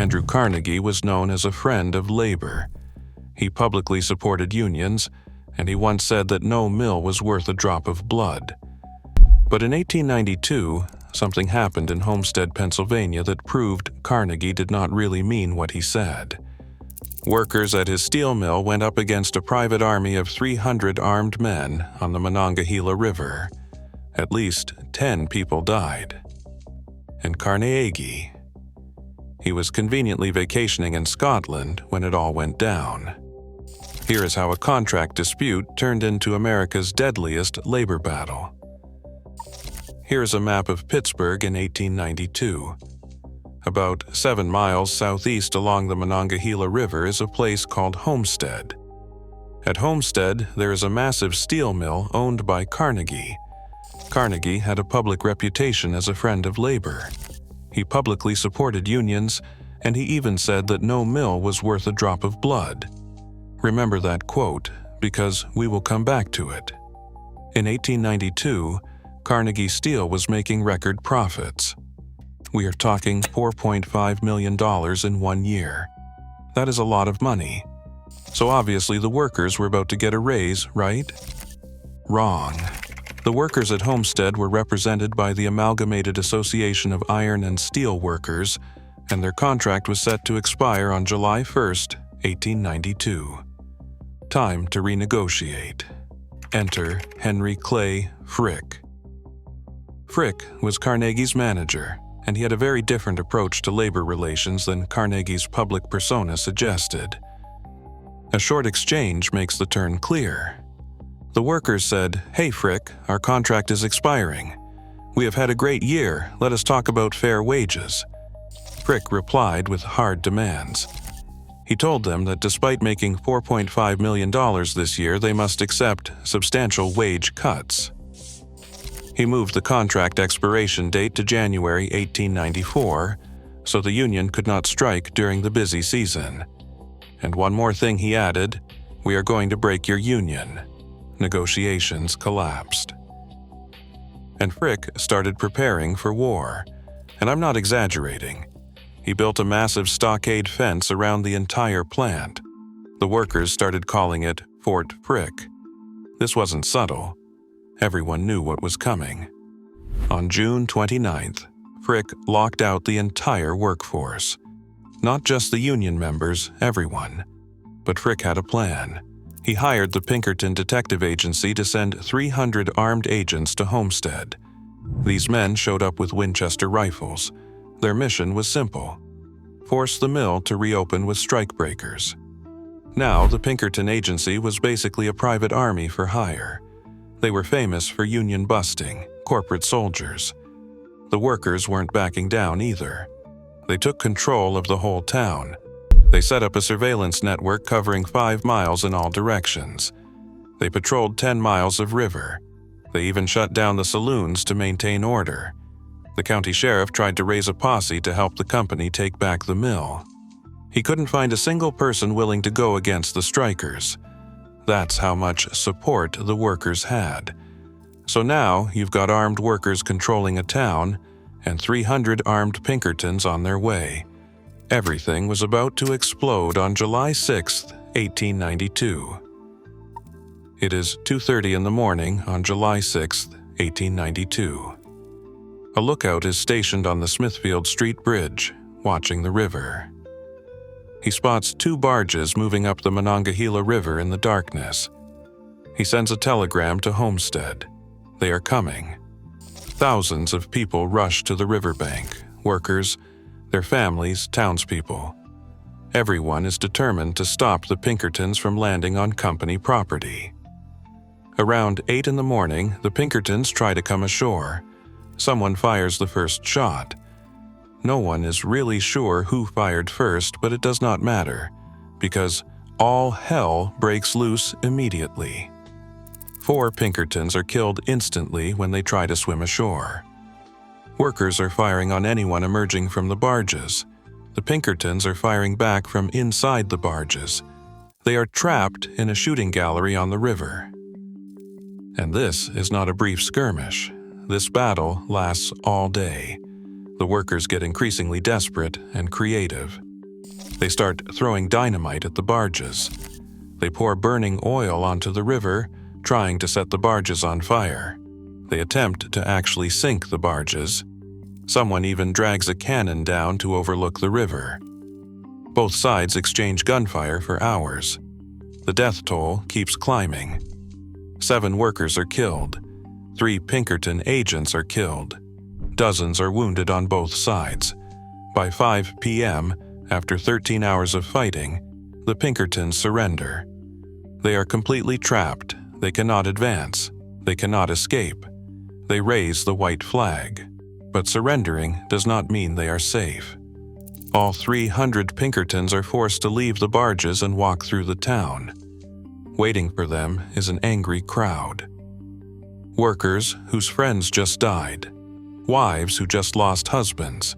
Andrew Carnegie was known as a friend of labor. He publicly supported unions, and he once said that no mill was worth a drop of blood. But in 1892, something happened in Homestead, Pennsylvania that proved Carnegie did not really mean what he said. Workers at his steel mill went up against a private army of 300 armed men on the Monongahela River. At least 10 people died. And Carnegie, he was conveniently vacationing in Scotland when it all went down. Here is how a contract dispute turned into America's deadliest labor battle. Here is a map of Pittsburgh in 1892. About 7 miles southeast along the Monongahela River is a place called Homestead. At Homestead, there is a massive steel mill owned by Carnegie. Carnegie had a public reputation as a friend of labor. He publicly supported unions, and he even said that no mill was worth a drop of blood. Remember that quote, because we will come back to it. In 1892, Carnegie Steel was making record profits. We are talking $4.5 million in 1 year. That is a lot of money. So obviously the workers were about to get a raise, right? Wrong. The workers at Homestead were represented by the Amalgamated Association of Iron and Steel Workers, and their contract was set to expire on July 1st, 1892. Time to renegotiate. Enter Henry Clay Frick. Frick was Carnegie's manager, and he had a very different approach to labor relations than Carnegie's public persona suggested. A short exchange makes the turn clear. The workers said, "Hey Frick, our contract is expiring. We have had a great year, let us talk about fair wages." Frick replied with hard demands. He told them that despite making $4.5 million this year, they must accept substantial wage cuts. He moved the contract expiration date to January 1894, so the union could not strike during the busy season. And one more thing he added, "We are going to break your union." Negotiations collapsed. And Frick started preparing for war. And I'm not exaggerating. He built a massive stockade fence around the entire plant. The workers started calling it Fort Frick. This wasn't subtle. Everyone knew what was coming. On June 29th, Frick locked out the entire workforce. Not just the union members, everyone. But Frick had a plan. He hired the Pinkerton Detective Agency to send 300 armed agents to Homestead. These men showed up with Winchester rifles. Their mission was simple: force the mill to reopen with strikebreakers. Now, the Pinkerton Agency was basically a private army for hire. They were famous for union busting, corporate soldiers. The workers weren't backing down either. They took control of the whole town. They set up a surveillance network covering 5 miles in all directions. They patrolled 10 miles of river. They even shut down the saloons to maintain order. The county sheriff tried to raise a posse to help the company take back the mill. He couldn't find a single person willing to go against the strikers. That's how much support the workers had. So now you've got armed workers controlling a town and 300 armed Pinkertons on their way. Everything was about to explode on July 6, 1892. It is 2:30 in the morning on July 6, 1892. A lookout is stationed on the Smithfield Street Bridge, watching the river. He spots 2 barges moving up the Monongahela River in the darkness. He sends a telegram to Homestead. They are coming. Thousands of people rush to the riverbank, workers, their families, townspeople. Everyone is determined to stop the Pinkertons from landing on company property. Around 8 in the morning, the Pinkertons try to come ashore. Someone fires the first shot. No one is really sure who fired first, but it does not matter, because all hell breaks loose immediately. 4 Pinkertons are killed instantly when they try to swim ashore. Workers are firing on anyone emerging from the barges. The Pinkertons are firing back from inside the barges. They are trapped in a shooting gallery on the river. And this is not a brief skirmish. This battle lasts all day. The workers get increasingly desperate and creative. They start throwing dynamite at the barges. They pour burning oil onto the river, trying to set the barges on fire. They attempt to actually sink the barges. Someone even drags a cannon down to overlook the river. Both sides exchange gunfire for hours. The death toll keeps climbing. 7 workers are killed. 3 Pinkerton agents are killed. Dozens are wounded on both sides. By 5 p.m., after 13 hours of fighting, the Pinkertons surrender. They are completely trapped. They cannot advance. They cannot escape. They raise the white flag. But surrendering does not mean they are safe. All 300 Pinkertons are forced to leave the barges and walk through the town. Waiting for them is an angry crowd. Workers whose friends just died. Wives who just lost husbands.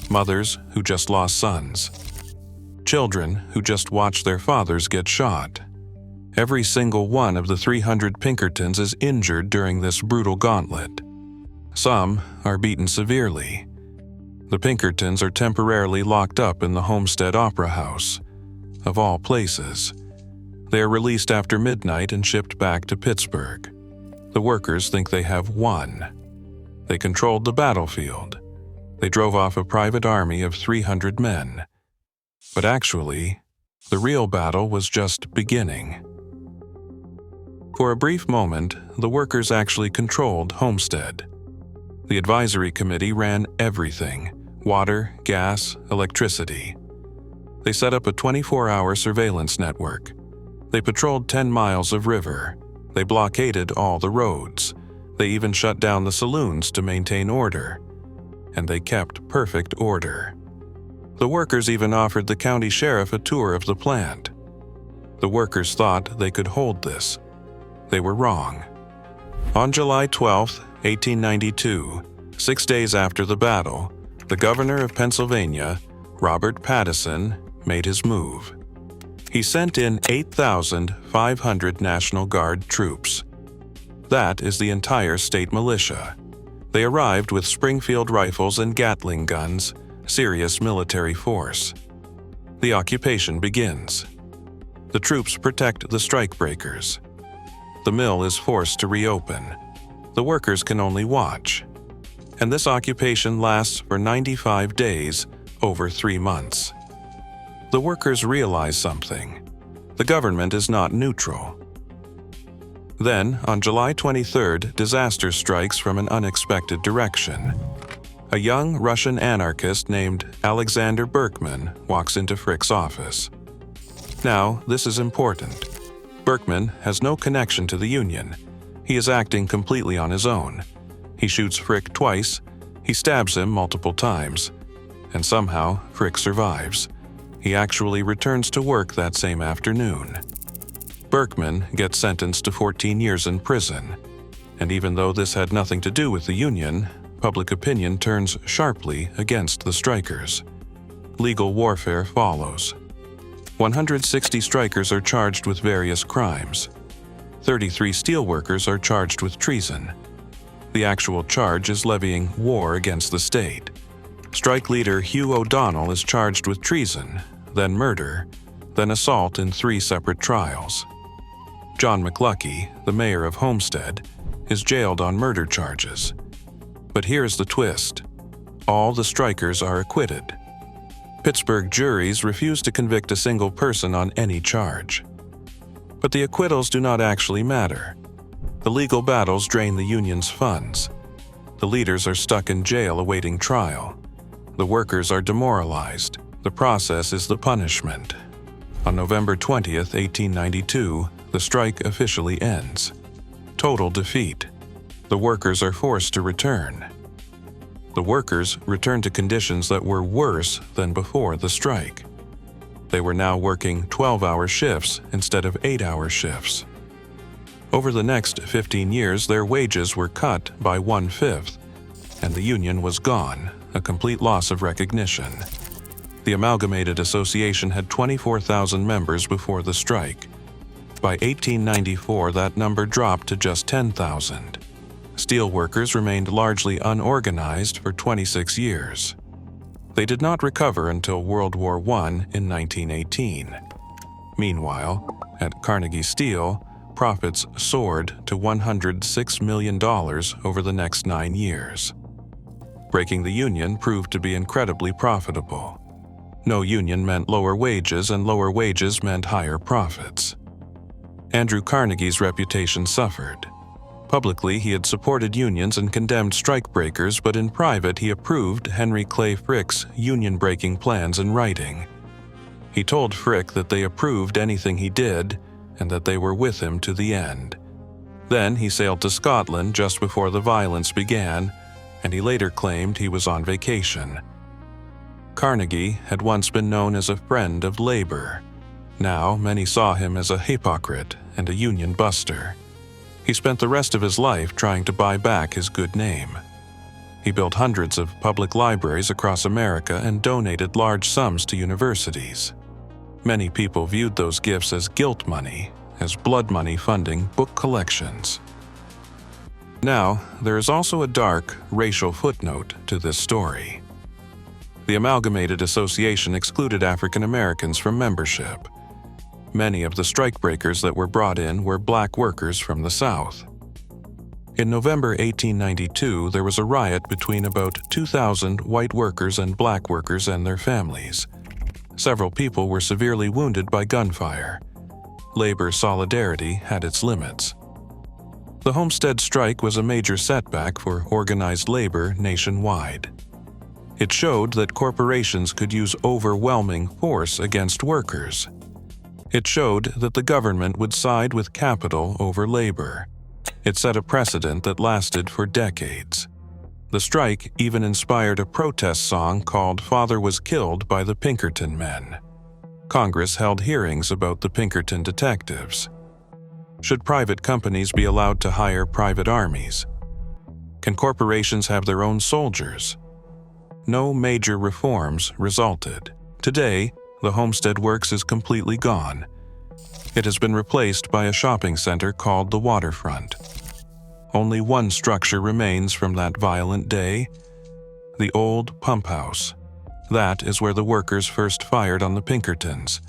Mothers who just lost sons. Children who just watched their fathers get shot. Every single one of the 300 Pinkertons is injured during this brutal gauntlet. Some are beaten severely. The Pinkertons are temporarily locked up in the Homestead Opera House, of all places. They are released after midnight and shipped back to Pittsburgh. The workers think they have won. They controlled the battlefield. They drove off a private army of 300 men. But actually, the real battle was just beginning. For a brief moment, the workers actually controlled Homestead. The advisory committee ran everything: water, gas, electricity. They set up a 24-hour surveillance network. They patrolled 10 miles of river. They blockaded all the roads. They even shut down the saloons to maintain order. And they kept perfect order. The workers even offered the county sheriff a tour of the plant. The workers thought they could hold this. They were wrong. On July 12, 1892, 6 days after the battle, the governor of Pennsylvania, Robert Pattison, made his move. He sent in 8,500 National Guard troops. That is the entire state militia. They arrived with Springfield rifles and Gatling guns, serious military force. The occupation begins. The troops protect the strikebreakers. The mill is forced to reopen. The workers can only watch. And this occupation lasts for 95 days, over 3 months. The workers realize something. The government is not neutral. Then, on July 23rd, disaster strikes from an unexpected direction. A young Russian anarchist named Alexander Berkman walks into Frick's office. Now, this is important. Berkman has no connection to the Union. He is acting completely on his own. He shoots Frick twice, he stabs him multiple times, and somehow Frick survives. He actually returns to work that same afternoon. Berkman gets sentenced to 14 years in prison, and even though this had nothing to do with the Union, public opinion turns sharply against the strikers. Legal warfare follows. 160 strikers are charged with various crimes. 33 steelworkers are charged with treason. The actual charge is levying war against the state. Strike leader Hugh O'Donnell is charged with treason, then murder, then assault in 3 separate trials. John McLucky, the mayor of Homestead, is jailed on murder charges. But here's the twist. All the strikers are acquitted. Pittsburgh juries refuse to convict a single person on any charge. But the acquittals do not actually matter. The legal battles drain the union's funds. The leaders are stuck in jail awaiting trial. The workers are demoralized. The process is the punishment. On November 20th, 1892, the strike officially ends. Total defeat. The workers are forced to return. The workers return to conditions that were worse than before the strike. They were now working 12-hour shifts instead of 8-hour shifts. Over the next 15 years, their wages were cut by 1/5, and the union was gone, a complete loss of recognition. The Amalgamated Association had 24,000 members before the strike. By 1894, that number dropped to just 10,000. Steelworkers remained largely unorganized for 26 years. They did not recover until World War I in 1918. Meanwhile, at Carnegie Steel, profits soared to $106 million over the next 9 years. Breaking the union proved to be incredibly profitable. No union meant lower wages, and lower wages meant higher profits. Andrew Carnegie's reputation suffered. Publicly, he had supported unions and condemned strikebreakers, but in private he approved Henry Clay Frick's union-breaking plans in writing. He told Frick that they approved anything he did and that they were with him to the end. Then he sailed to Scotland just before the violence began, and he later claimed he was on vacation. Carnegie had once been known as a friend of labor. Now many saw him as a hypocrite and a union buster. He spent the rest of his life trying to buy back his good name. He built hundreds of public libraries across America and donated large sums to universities. Many people viewed those gifts as guilt money, as blood money funding book collections. Now, there is also a dark, racial footnote to this story. The Amalgamated Association excluded African Americans from membership. Many of the strikebreakers that were brought in were black workers from the South. In November 1892, there was a riot between about 2,000 white workers and black workers and their families. Several people were severely wounded by gunfire. Labor solidarity had its limits. The Homestead strike was a major setback for organized labor nationwide. It showed that corporations could use overwhelming force against workers. It showed that the government would side with capital over labor. It set a precedent that lasted for decades. The strike even inspired a protest song called "Father Was Killed by the Pinkerton Men." Congress held hearings about the Pinkerton detectives. Should private companies be allowed to hire private armies? Can corporations have their own soldiers? No major reforms resulted. Today, the Homestead Works is completely gone. It has been replaced by a shopping center called the Waterfront. Only one structure remains from that violent day: the old pump house. That is where the workers first fired on the Pinkertons.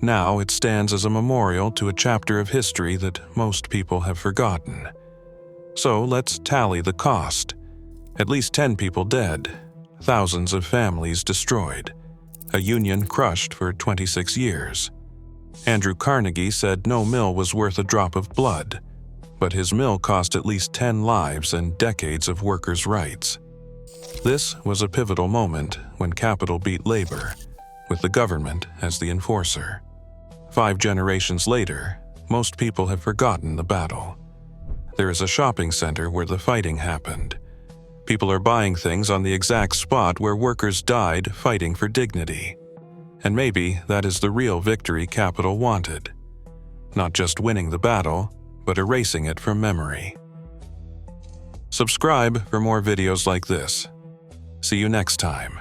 Now it stands as a memorial to a chapter of history that most people have forgotten. So let's tally the cost. At least 10 people dead, thousands of families destroyed, a union crushed for 26 years. Andrew Carnegie said no mill was worth a drop of blood, but his mill cost at least 10 lives and decades of workers' rights. This was a pivotal moment when capital beat labor, with the government as the enforcer. 5 generations later, most people have forgotten the battle. There is a shopping center where the fighting happened. People are buying things on the exact spot where workers died fighting for dignity. And maybe that is the real victory capital wanted. Not just winning the battle, but erasing it from memory. Subscribe for more videos like this. See you next time.